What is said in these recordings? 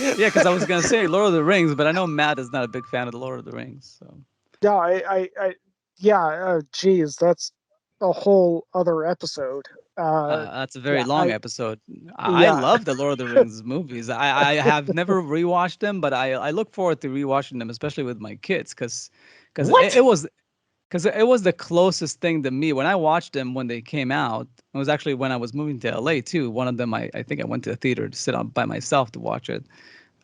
Yeah, because I was gonna say Lord of the Rings, but I know Matt is not a big fan of the Lord of the Rings. So No, yeah, geez, that's a whole other episode. that's a very Yeah, long episode. I yeah. love the Lord of the Rings movies. I have never rewatched them, but I look forward to rewatching them, especially with my kids, because What? it was the closest thing to me when I watched them when they came out. It was actually when I was moving to LA too. One of them, I think I went to the theater to sit on by myself to watch it.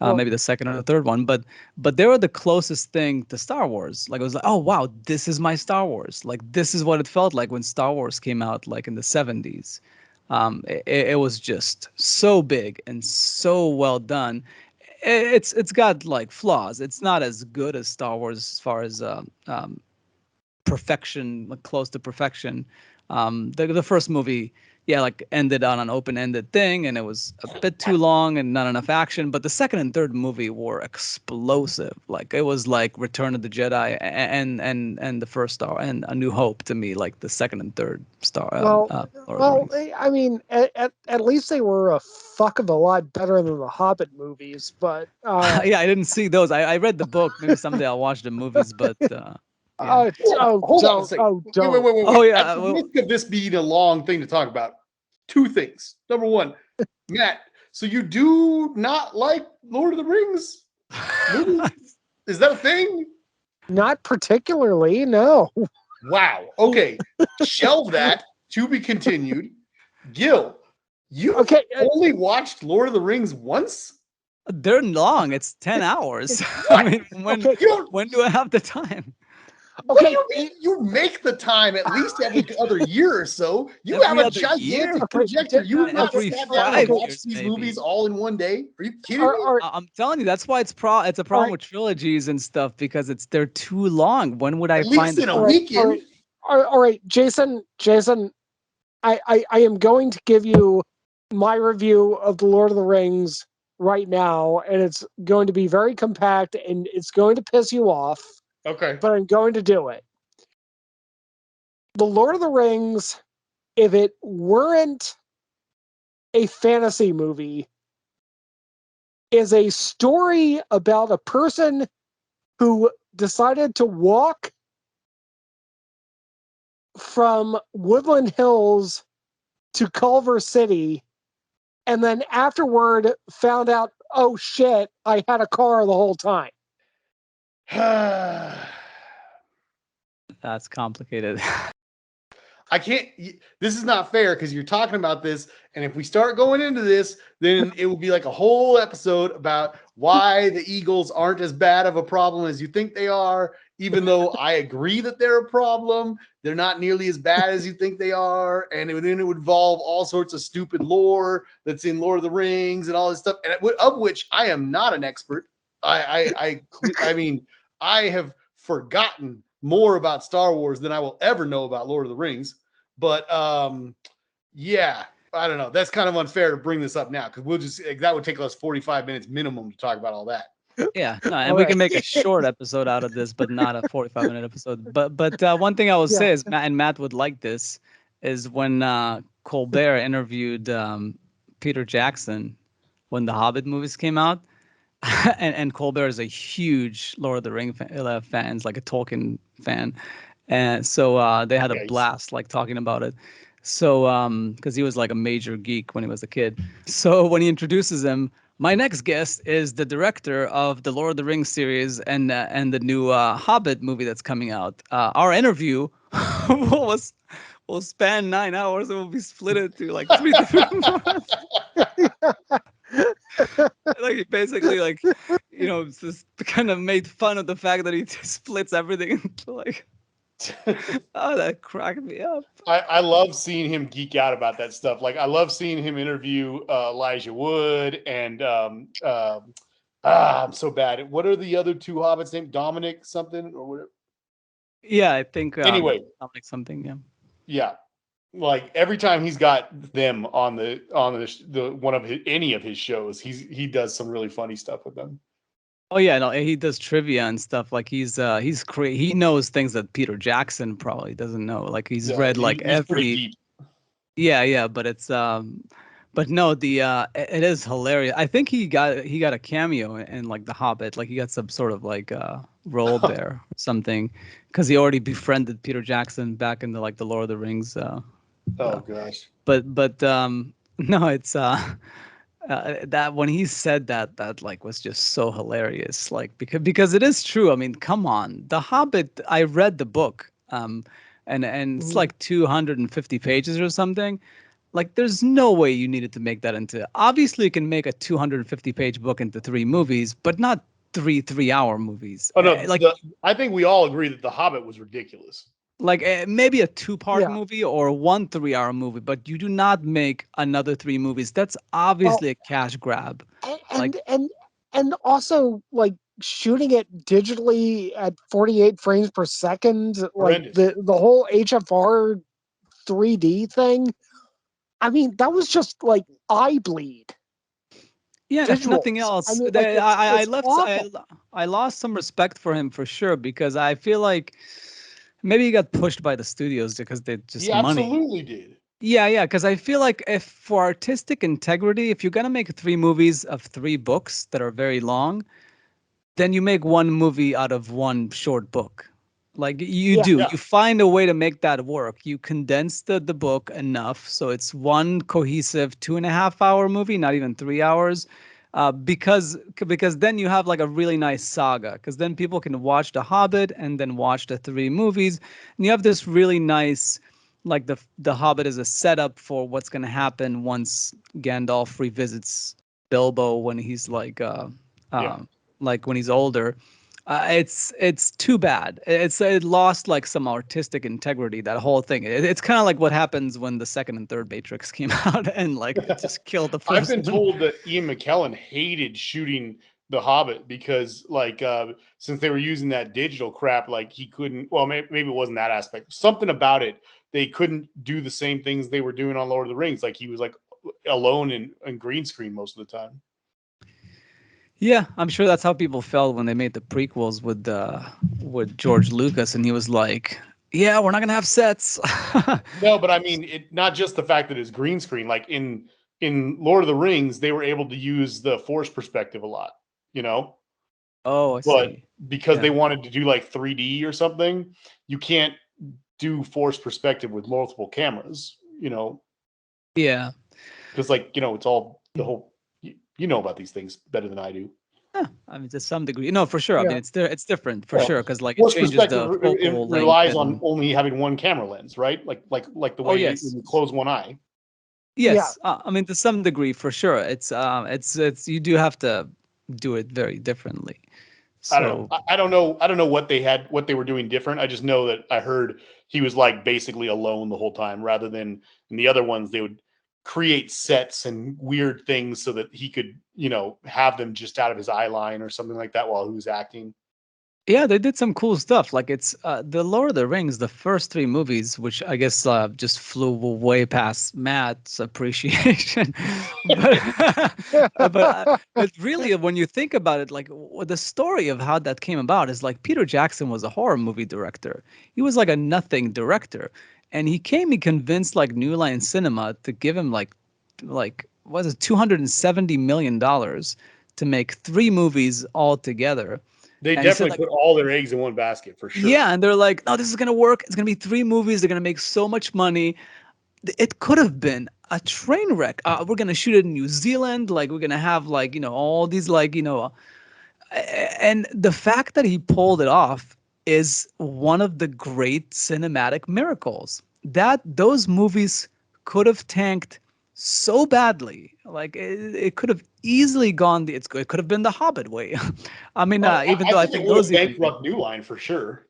Well, Maybe the second or the third one, but they were the closest thing to Star Wars. Like it was like, oh wow, this is my Star Wars. Like this is what it felt like when Star Wars came out, like in the 70s. It was just so big and so well done. It's got like flaws. It's not as good as Star Wars as far as perfection, like close to perfection. The first movie, yeah, like ended on an open-ended thing, and it was a bit too long and not enough action. But the second and third movie were explosive. Like it was like Return of the Jedi and the first Star and A New Hope to me, like the second and third Star well, Lord of the Rings. I mean, at least they were a fuck of a lot better than the Hobbit movies. But Yeah, I didn't see those. I read the book. Maybe someday I'll watch the movies, but yeah. Hold on a second. don't. Oh At yeah. the Well, risk of this being a long thing to talk about, two things. Number one, Matt, so you do not like Lord of the Rings movies? Is that a thing? Not particularly, no. Wow. Okay. Shelve that. To be continued. Gil, you Okay, only watched Lord of the Rings once? they're long. It's 10 hours. I What? mean, when okay, You don't. when do I have the time? What do okay. you mean? You make the time at least every other year or so. You have Every a other year? gigantic Okay, projector. You would not Every sat down and five okay. watch years, these movies maybe. all in one day. Are you kidding me? Are I'm telling you, that's why it's a all problem right, with trilogies and stuff because they're too long. When would I At find least the in a all time? right, all weekend. right, all right, Jason. I am going to give you my review of the Lord of the Rings right now, and it's going to be very compact, and it's going to piss you off, Okay. but I'm going to do it. The Lord of the Rings, if it weren't a fantasy movie, is a story about a person who decided to walk from Woodland Hills to Culver City and then afterward found out, oh shit, I had a car the whole time. That's complicated. I can't. This is not fair because you're talking about this, and if we start going into this, then it will be like a whole episode about why the Eagles aren't as bad of a problem as you think they are. Even though I agree that they're a problem, they're not nearly as bad as you think they are, and then it would involve all sorts of stupid lore that's in Lord of the Rings and all this stuff, and of which I am not an expert. I mean, I have forgotten more about Star Wars than I will ever know about Lord of the Rings. But yeah, I don't know. That's kind of unfair to bring this up now because we'll just that would take us 45 minutes minimum to talk about all that. Yeah, no, and All we right. can make a short episode out of this, but not a 45-minute episode. But one thing I will Yeah. say is, Matt would like this, is when Colbert interviewed Peter Jackson when the Hobbit movies came out, and Colbert is a huge Lord of the Ring fans, like a Tolkien fan, and so they had a Guys. blast like talking about it. So because he was like a major geek when he was a kid. So when he introduces him, my next guest is the director of the Lord of the Rings series and the new Hobbit movie that's coming out. Our interview was will span 9 hours. It will be split into like three different parts. Like he basically like just kind of made fun of the fact that he just splits everything into like oh that cracked me up. I love seeing him geek out about that stuff. Like I love seeing him interview Elijah Wood and I'm so bad. What are the other two hobbits named? Dominic something or whatever. Yeah, I think Anyway, like something, yeah. yeah. Like every time he's got them on the one of any of his shows, he does some really funny stuff with them. Oh yeah, no, he does trivia and stuff. Like he knows things that Peter Jackson probably doesn't know. Like he's Yeah, read like he's pretty every deep. yeah, yeah, but it's But no, it is hilarious. I think he got a cameo in like The Hobbit, like he got some sort of like role there or something, because he already befriended Peter Jackson back in the Lord of the Rings. Oh gosh. But no, it's that when he said that like was just so hilarious, like because it is true. I mean, come on, The Hobbit. I read the book, and it's Mhm. like 250 pages or something. Like, there's no way you needed to make that into. Obviously, you can make a 250-page book into 3 movies, but not three-hour movies. Oh no, Like, I think we all agree that The Hobbit was ridiculous. maybe a two-part Yeah. movie or one 3-hour movie, but you do not make another 3 movies. That's Well, obviously a cash grab. a- Like, and also like shooting it digitally at 48 frames per second, like Horrendous. the whole HFR 3D thing. I mean, that was just like eye bleed yeah, if nothing visuals. I else, mean, like I it's left. awful. I lost some respect for him for sure, because I feel like maybe he got pushed by the studios because they He just money. absolutely did. Yeah, yeah, because I feel like if for artistic integrity, if you're gonna make 3 movies of 3 books that are very long, then you make one movie out of one short book. Like you Yeah, do, Yeah. you find a way to make that work. You condense the book enough so it's one cohesive 2.5 hour movie, not even 3 hours. Because then you have like a really nice saga. Because then people can watch The Hobbit and then watch the 3 movies, and you have this really nice, like the Hobbit is a setup for what's going to happen once Gandalf revisits Bilbo when he's Yeah. like when he's older. It's too bad. It lost like some artistic integrity. That whole thing. It's kind of like what happens when the second and third Matrix came out and like it just killed the I've first been one. told that Ian McKellen hated shooting The Hobbit because, like, since they were using that digital crap, like he couldn't. Well, maybe it wasn't that aspect. Something about it, they couldn't do the same things they were doing on Lord of the Rings. Like he was like alone in green screen most of the time. Yeah, I'm sure that's how people felt when they made the prequels with George Lucas, and he was like, "Yeah, we're not gonna have sets." No, but I mean, it not just the fact that it's green screen. Like in Lord of the Rings, they were able to use the Force perspective a lot. You know, Oh, I but see. because Yeah. they wanted to do like 3D or something, you can't do forced perspective with multiple cameras, Yeah. because like, it's all the whole, you know about these things better than I do. Yeah, I mean, to some degree, no, for sure. I yeah. mean, it's different for Well, sure because like it forced changes perspective the focal length relies on and. only having one camera lens, right? Like the Oh way when yes, you close one eye. Yeah. yes. I mean, to some degree, for sure. It's you do have to do it very differently. I don't know. So I don't know what they were doing different. I just know that I heard he was like basically alone the whole time, rather than in the other ones they would create sets and weird things so that he could, have them just out of his eye line or something like that while he was acting. yeah, they did some cool stuff. Like it's the Lord of the Rings, the first 3 movies, which I guess just flew way past Matt's appreciation. but but really, when you think about it, like the story of how that came about is like Peter Jackson was a horror movie director. He was like a nothing director, and he convinced like New Line Cinema to give him like what is it, $270 million to make 3 movies all together. They And he said, definitely like, put all their eggs in one basket for sure. yeah, and they're like, no, this is gonna work. It's gonna be 3 movies. They're gonna make so much money. It could have been a train wreck. We're gonna shoot it in New Zealand. Like we're gonna have like all these and the fact that he pulled it off is one of the great cinematic miracles. That those movies could have tanked so badly. Like it could have easily gone it could have been the Hobbit way. I mean, Oh, even I though I think it think would those have even did. bankrupt New Line for sure.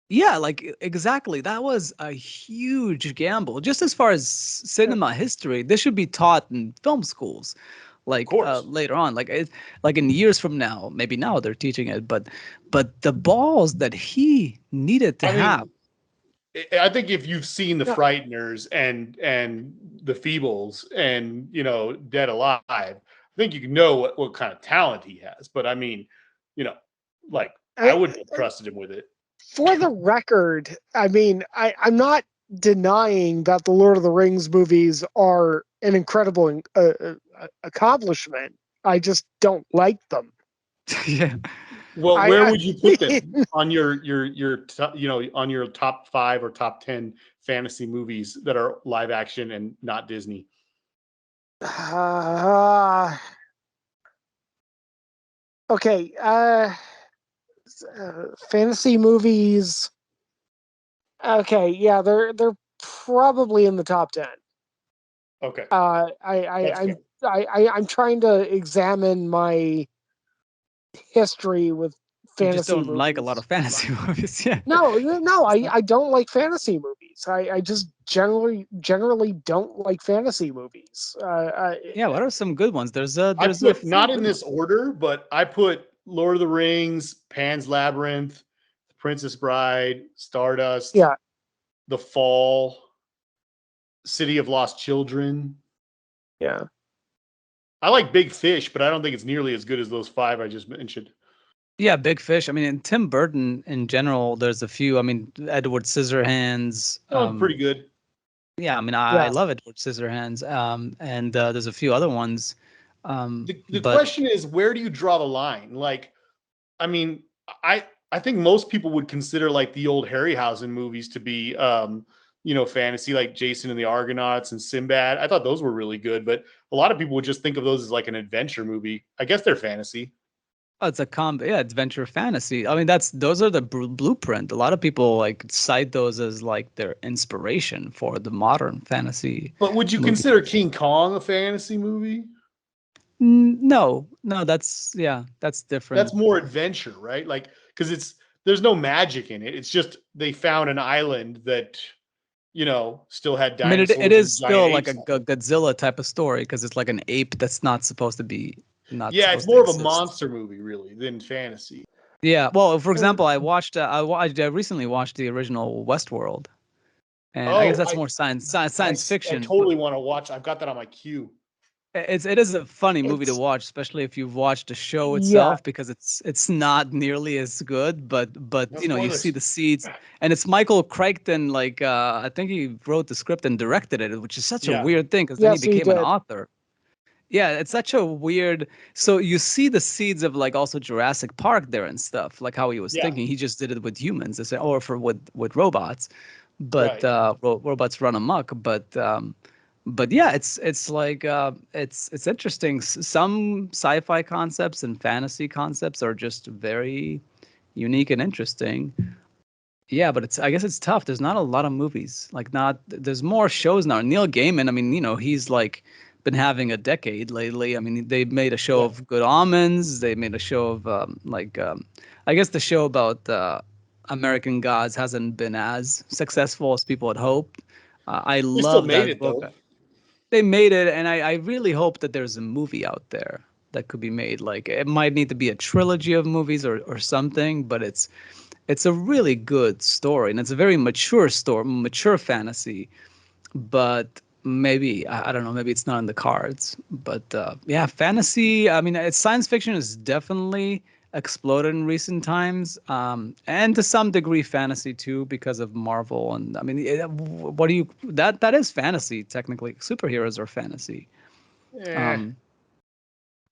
Yeah, like exactly. That was a huge gamble. Just as far as cinema history, this should be taught in film schools, Of like course. later on, like in years from now. Maybe now they're teaching it, but the balls that he needed to I have. mean, I think if you've seen the Yeah. Frighteners and the Feebles and Dead Alive, I think you can know what kind of talent he has. But I mean, you know, like I I, wouldn't have trusted him with it. for the record, I mean, I'm not denying that the Lord of the Rings movies are an incredible accomplishment. I just don't like them. Yeah. Well, I- where I would you put them mean- on your on your top 5 or top 10 fantasy movies that are live action and not Disney? Okay. Fantasy movies. Okay, yeah, they're probably in the top 10. Okay, I that's I'm fair. I'm trying to examine my history with You just fantasy don't like a lot movies. of fantasy movies. Yeah. No, I don't like fantasy movies. I just generally don't like fantasy movies. Yeah. What are some good ones? There's a I few put not in good this ones. order, but I put Lord of the Rings, Pan's Labyrinth, Princess Bride, Stardust, Yeah. The Fall, City of Lost Children. Yeah. I like Big Fish, but I don't think it's nearly as good as those 5 I just mentioned. Yeah, Big Fish. I mean, and Tim Burton in general, there's a few. I mean, Edward Scissorhands. Oh, pretty good. Yeah, I mean, I Yeah. love Edward Scissorhands. And there's a few other ones. The But question is, where do you draw the line? Like, I mean, I think most people would consider like the old Harryhausen movies to be fantasy, like Jason and the Argonauts and Sinbad. I thought those were really good, but a lot of people would just think of those as like an adventure movie. I guess they're fantasy. it's a yeah, adventure fantasy. I mean, those are the blueprint. A lot of people like cite those as like their inspiration for the modern fantasy But would you movie. consider King Kong a fantasy movie? No, that's that's different. That's more adventure, right? Like, because there's no magic in it. It's just they found an island that still had I mean, it dinosaurs is and giant still like apes a on it. Godzilla type of story because it's like an ape that's not supposed to be not Yeah, it's supposed to more of a exist. monster movie, really, than fantasy. Yeah. Well, for example, I recently watched the original Westworld, and I guess Oh, that's more science I fiction. But totally want to watch. I've got that on my queue. it is a funny movie to It's watch, especially if you've watched the show yeah. itself, because it's not nearly as good. But No you see spoilers. the seeds, and it's Michael Crichton. Like I think he wrote the script and directed it, which is such a Yeah. weird thing because then he Yes, he became an did. author. Yeah, it's such a weird. So you see the seeds of like also Jurassic Park there and stuff, like how he was Yeah. thinking. He just did it with humans, or for with robots, but Right. robots run amok. But yeah, it's like it's interesting. Some sci-fi concepts and fantasy concepts are just very unique and interesting. Yeah, but I guess it's tough. There's not a lot of movies. Like not there's more shows now. Neil Gaiman, I mean, he's like been having a decade lately. I mean, they made a show Yeah. of Good Omens. They made a show of I guess the show about American Gods hasn't been as successful as people had hoped. I They still love made that it book. though. They made it, and I really hope that there's a movie out there that could be made. Like it might need to be a trilogy of movies or something, but it's a really good story, and it's a very mature story, mature fantasy. But maybe I don't know, maybe it's not in the cards. But yeah, fantasy. I mean, science fiction has definitely exploded in recent times, and to some degree, fantasy too, because of Marvel. And I mean, what do you that is fantasy technically? Superheroes are fantasy. Eh, Um,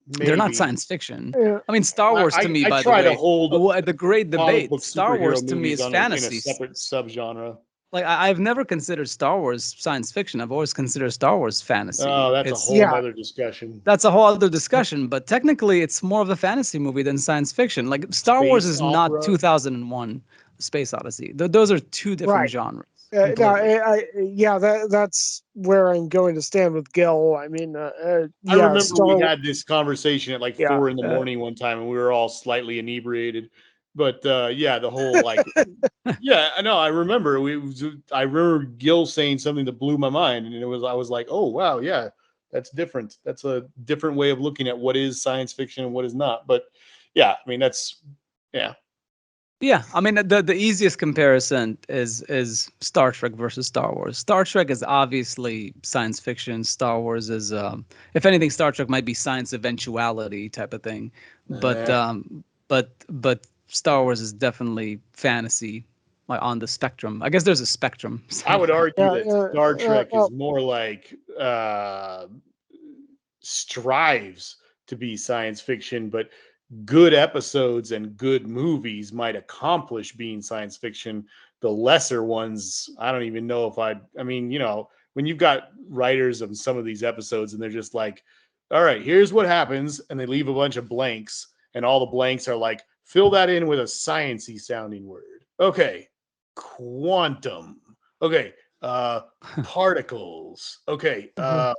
they're not maybe. science fiction. Yeah. I mean, Star Wars to me, I by the try to way, hold the great comic debate. book Star superhero Wars to me movies is in a fantasy. separate subgenre. Like I've never considered Star Wars science fiction. I've always considered Star Wars fantasy. Oh, that's a It's whole Yeah. nother discussion. That's a whole other discussion, but technically it's more of a fantasy movie than science fiction. Like Star Wars Space is not opera. 2001 Space Odyssey. Those are two different Right. genres No, completely. yeah, that's where I'm going to stand with Gil. I mean, I yeah, remember we Star. had this conversation at like Yeah, 4 in the morning one time, and we were all slightly inebriated. But yeah, the whole like, yeah, I know. I remember I remember Gil saying something that blew my mind, and I was like, oh wow, yeah, that's different. That's a different way of looking at what is science fiction and what is not. But yeah, I mean yeah. Yeah, I mean the easiest comparison is Star Trek versus Star Wars. Star Trek is obviously science fiction. Star Wars is, if anything, Star Trek might be science eventuality type of thing, but Eh, but Star Wars is definitely fantasy. on the spectrum. I guess there's a spectrum. I would argue Yeah, that Star Trek is more like strives to be science fiction, but good episodes and good movies might accomplish being science fiction. The lesser ones, I don't even know if I mean, when you've got writers of some of these episodes and they're just like, all right, here's what happens, and they leave a bunch of blanks, and all the blanks are like, fill that in with a sciencey sounding word. Okay, quantum. Okay, particles. Okay, that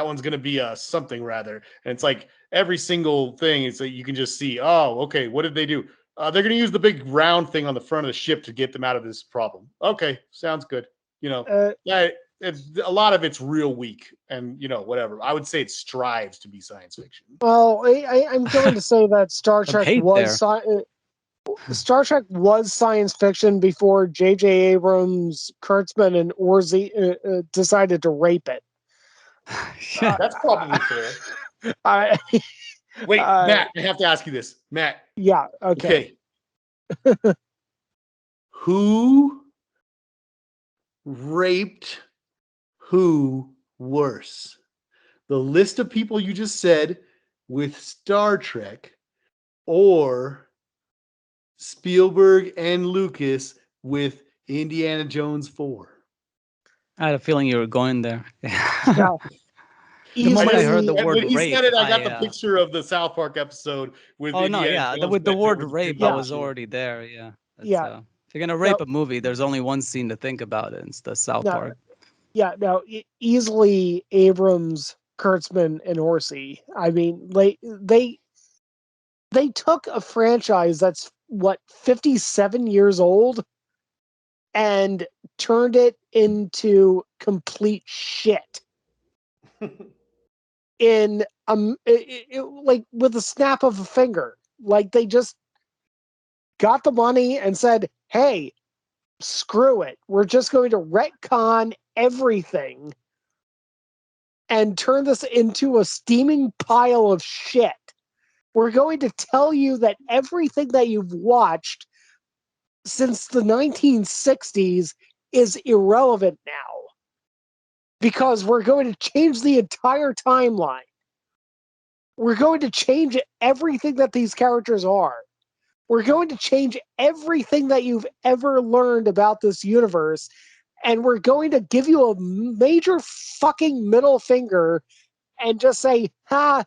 one's gonna be something rather, and it's like every single thing is that you can just see. Oh, okay, what did they do? They're gonna use the big round thing on the front of the ship to get them out of this problem. Okay, sounds good. Yeah, a lot of it's real weak, and whatever. I would say it strives to be science fiction. Well, I'm going to say that Star Some Trek hate was there. Star Trek was science fiction before J.J. Abrams, Kurtzman, and Orsi decided to rape it. Yeah. That's probably fair. I, Wait, Matt, I have to ask you this. Matt, yeah, okay. Who raped who worse? The list of people you just said with Star Trek, or Spielberg and Lucas with Indiana Jones 4? I had a feeling you were going there. Yeah. The moment I heard the Easily- word when he rape, said it, I got the picture of the South Park episode with Oh no, Indiana yeah, Jones. with the bent word over the rape, table I was machine. already there. Yeah, Yeah. if you're gonna rape a movie, there's only one scene to think about, and it's the South No, Park. yeah, no, easily Abrams, Kurtzman, and Orsi. I mean, they took a franchise that's 57 years old and turned it into complete shit in like with a snap of a finger. Like they just got the money and said, "Hey, screw it. We're just going to retcon everything and turn this into a steaming pile of shit. We're going to tell you that everything that you've watched since the 1960s is irrelevant now because we're going to change the entire timeline. We're going to change everything that these characters are. We're going to change everything that you've ever learned about this universe, and we're going to give you a major fucking middle finger and just say, ha,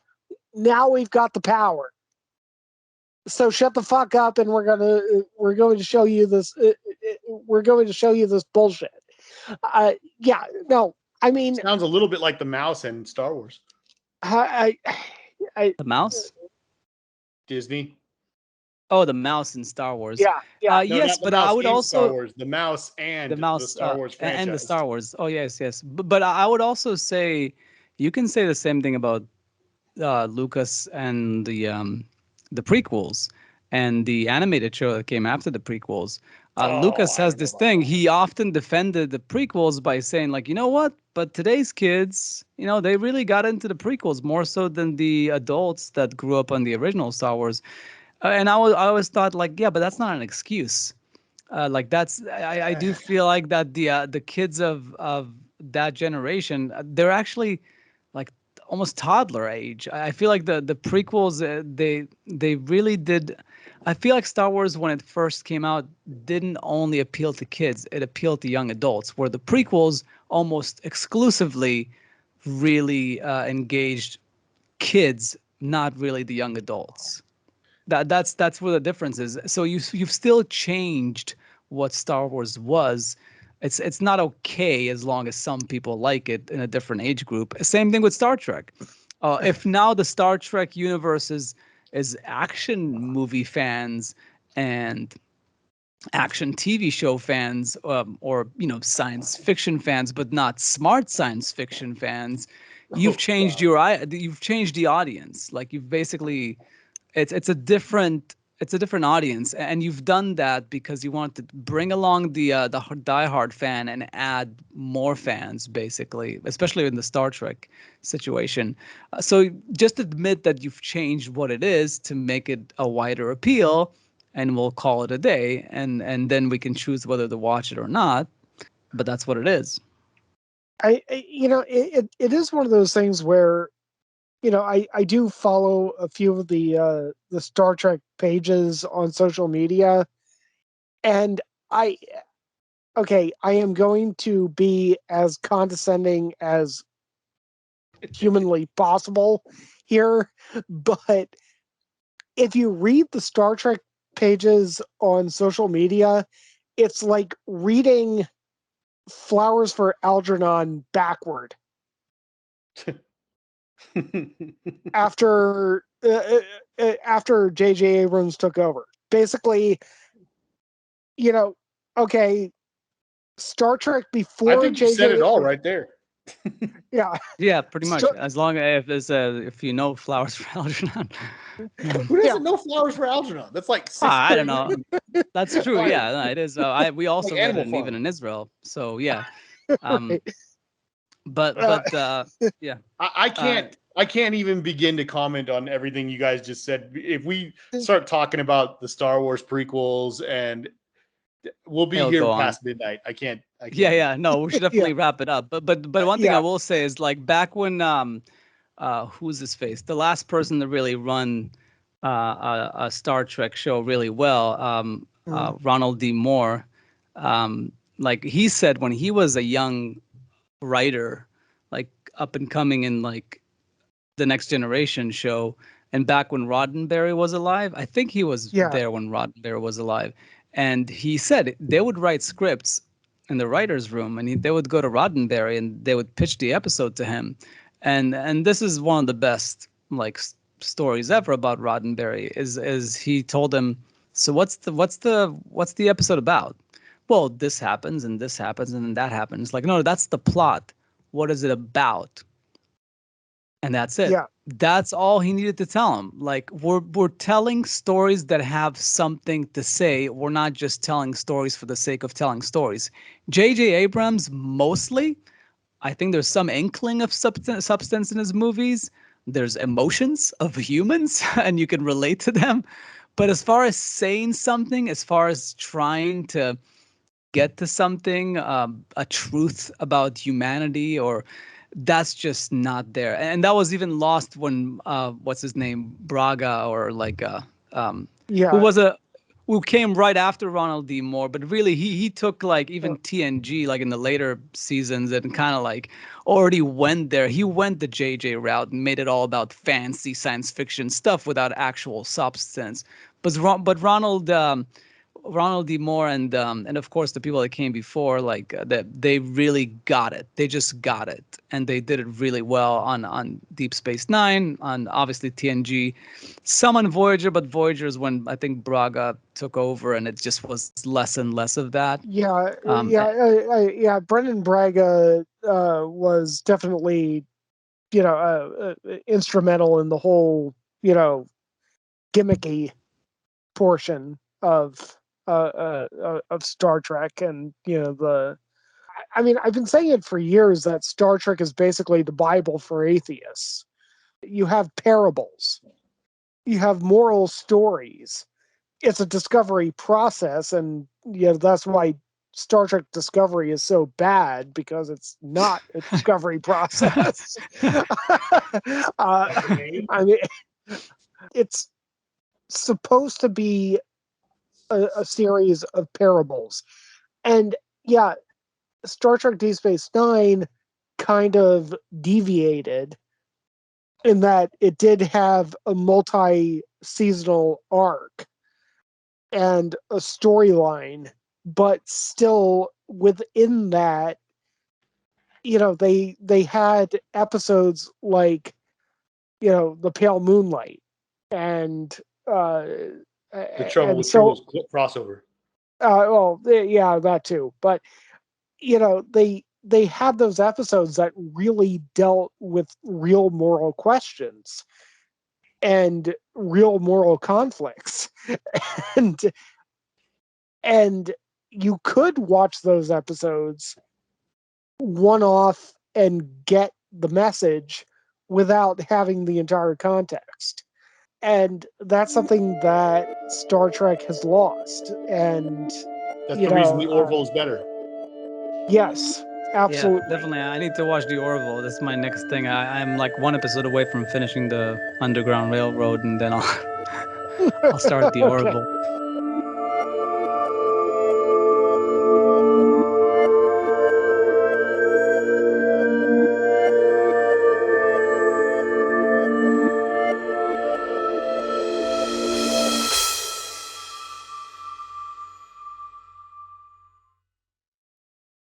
now we've got the power. So shut the fuck up, and we're going to show you this. We're going to show you this bullshit. Yeah, no, I mean, Sounds a little bit like the mouse in Star Wars. The mouse? Disney. Oh, the mouse in Star Wars. Yeah, yeah. No, Yes, not the but mouse I would in also Star Wars. The mouse and the mouse the Star Wars franchise. and the Star Wars. Oh yes. But I would also say you can say the same thing about Lucas and the prequels and the animated show that came after the prequels. Lucas I has don't know this about thing. that. He often defended the prequels by saying, like, you know what? But today's kids, they really got into the prequels more so than the adults that grew up on the original Star Wars. And I always thought, like, yeah, but that's not an excuse. Like I do feel like that the kids of that generation, they're actually like almost toddler age. I feel like the prequels, they really did. I feel like Star Wars, when it first came out, didn't only appeal to kids; it appealed to young adults. Where the prequels almost exclusively really engaged kids, not really the young adults. That's where the difference is. So you've still changed what Star Wars was. It's not okay as long as some people like it in a different age group. Same thing with Star Trek. If now the Star Trek universe is action movie fans and action TV show fans, or science fiction fans, but not smart science fiction fans, you've changed you've changed the audience. Like you've basically it's a different audience, and you've done that because you want to bring along the diehard fan and add more fans, basically, especially in the Star Trek situation. So just admit that you've changed what it is to make it a wider appeal, and we'll call it a day, and then we can choose whether to watch it or not. But that's what it is. It is one of those things where, I do follow a few of the Star Trek pages on social media, and I am going to be as condescending as humanly possible here, but if you read the Star Trek pages on social media, it's like reading Flowers for Algernon backward. after J.J. Abrams took over. Basically, okay, Star Trek before I think you said it all right there. Yeah. Yeah, pretty much. As long as if you know Flowers for Algernon. Who doesn't know Flowers for Algernon? That's like sixth I don't grade. know. That's true. Yeah, no, it is. We also Like read Animal it Farm. even in Israel. So yeah. Right. But yeah. I can't even begin to comment on everything you guys just said. If we start talking about the Star Wars prequels, and we'll be It'll here go on. past midnight. I can't. Yeah. No, we should definitely wrap it up. But one thing yeah. I will say is, like, back when who's his face? The last person to really run a Star Trek show really well, Ronald D. Moore. Like he said, when he was a young writer, like up and coming in like the Next Generation show, and back when Roddenberry was alive, I think he was there when Roddenberry was alive, and he said they would write scripts in the writers' room, and they would go to Roddenberry and they would pitch the episode to him, and this is one of the best like stories ever about Roddenberry. Is he told him, so what's the episode about? Well, this happens and this happens and then that happens. Like, no, that's the plot. What is it about? And that's it. Yeah. That's all he needed to tell him. Like, we're telling stories that have something to say. We're not just telling stories for the sake of telling stories. J.J. Abrams, mostly, I think there's some inkling of substance in his movies. There's emotions of humans, and you can relate to them. But as far as saying something, as far as trying to get to something, a truth about humanity, or that's just not there. And that was even lost when what's his name, Braga, or like who came right after Ronald D. Moore, but really he took like even TNG, like in the later seasons, and kind of like already went there. He went the JJ route and made it all about fancy science fiction stuff without actual substance. But Ronald D. Moore and of course the people that came before, like that, they really got it. They just got it, and they did it really well on Deep Space Nine, on obviously TNG, some on Voyager, but Voyager is when I think Braga took over, and it just was less and less of that. Brendan Braga was definitely instrumental in the whole gimmicky portion of Star Trek, and I've been saying it for years that Star Trek is basically the Bible for atheists. You have parables, you have moral stories. It's a discovery process, and that's why Star Trek Discovery is so bad, because it's not a discovery process. It's supposed to be a series of parables. And Star Trek Deep Space Nine kind of deviated in that it did have a multi-seasonal arc and a storyline, but still within that, they had episodes like, The Pale Moonlight, and The Trouble with so, True crossover. that too. But they had those episodes that really dealt with real moral questions and real moral conflicts, and you could watch those episodes one off and get the message without having the entire context. And that's something that Star Trek has lost. And That's you the reason know, the Orville is better. yes, absolutely. Yeah, definitely. I need to watch the Orville. That's my next thing. I'm like one episode away from finishing the Underground Railroad, and then I'll start the Okay. Orville.